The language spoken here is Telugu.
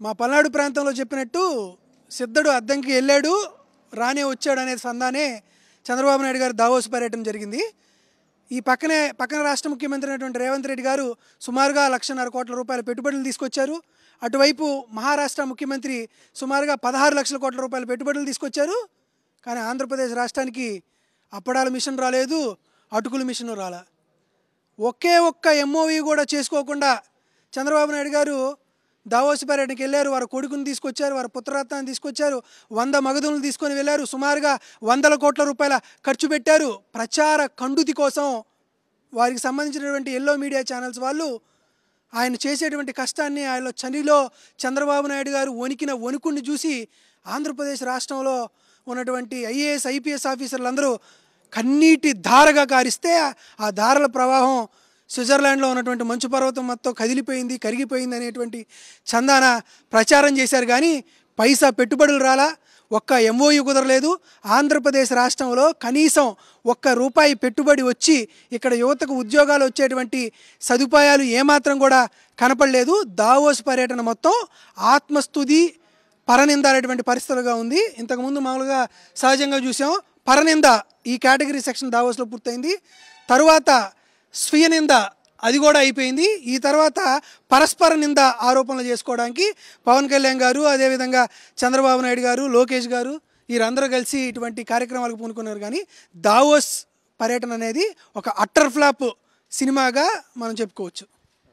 మా పల్నాడు ప్రాంతంలో చెప్పినట్టు సిద్ధుడు అద్దంకి వెళ్ళాడు రానే వచ్చాడు అనే సందానే చంద్రబాబు నాయుడు గారు దావోస్ పర్యటన జరిగింది. ఈ పక్కన రాష్ట్ర ముఖ్యమంత్రి అయినటువంటి రేవంత్ రెడ్డి గారు సుమారుగా 1,50,000 కోట్ల రూపాయల పెట్టుబడులు తీసుకొచ్చారు. అటువైపు మహారాష్ట్ర ముఖ్యమంత్రి సుమారుగా 16 లక్షల కోట్ల రూపాయల పెట్టుబడులు తీసుకొచ్చారు. కానీ ఆంధ్రప్రదేశ్ రాష్ట్రానికి అప్పడాల మిషన్ రాలేదు, అటుకుల మిషన్ రాలా. ఒకే ఒక్క ఎంఓవి కూడా చేసుకోకుండా చంద్రబాబు నాయుడు గారు దావోస్ పర్యటనకి వెళ్ళారు. వారి కొడుకుని తీసుకొచ్చారు, వారి పుత్రరత్నాన్ని తీసుకొచ్చారు, 100 మగధులను తీసుకొని వెళ్ళారు. సుమారుగా 100 కోట్ల రూపాయల ఖర్చు పెట్టారు ప్రచార కండుతి కోసం. వారికి సంబంధించినటువంటి ఎల్లో మీడియా ఛానల్స్ వాళ్ళు ఆయన చేసేటువంటి కష్టాన్ని, ఆయన చనిలో చంద్రబాబు నాయుడు గారు వణికిన వణుకుని చూసి ఆంధ్రప్రదేశ్ రాష్ట్రంలో ఉన్నటువంటి ఐఏఎస్ ఐపీఎస్ ఆఫీసర్లందరూ కన్నీటి ధారగా కారిస్తే ఆ ధారల ప్రవాహం స్విట్జర్లాండ్లో ఉన్నటువంటి మంచు పర్వతం మొత్తం కదిలిపోయింది, కరిగిపోయింది అనేటువంటి చందాన ప్రచారం చేశారు. కానీ పైసా పెట్టుబడులు రాలా, ఒక్క ఎంఓయూ కుదరలేదు. ఆంధ్రప్రదేశ్ రాష్ట్రంలో కనీసం ₹1 పెట్టుబడి వచ్చి ఇక్కడ యువతకు ఉద్యోగాలు వచ్చేటువంటి సదుపాయాలు ఏమాత్రం కూడా కనపడలేదు. దావోస్ పర్యటన మొత్తం ఆత్మస్తుతి పరనింద అనేటువంటి పరిస్థితులుగా ఉంది. ఇంతకుముందు మామూలుగా సహజంగా చూసాం, పరనింద ఈ కేటగిరీ సెక్షన్ దావోస్లో పూర్తయింది. తరువాత స్వీయ నింద అది కూడా అయిపోయింది. ఈ తర్వాత పరస్పర నింద ఆరోపణలు చేసుకోవడానికి పవన్ కళ్యాణ్ గారు, అదేవిధంగా చంద్రబాబు నాయుడు గారు, లోకేష్ గారు వీరందరూ కలిసి ఇటువంటి కార్యక్రమాలకు పూనుకున్నారు. కానీ దావోస్ పర్యటన అనేది ఒక అట్టర్ ఫ్లాప్ సినిమాగా మనం చెప్పుకోవచ్చు.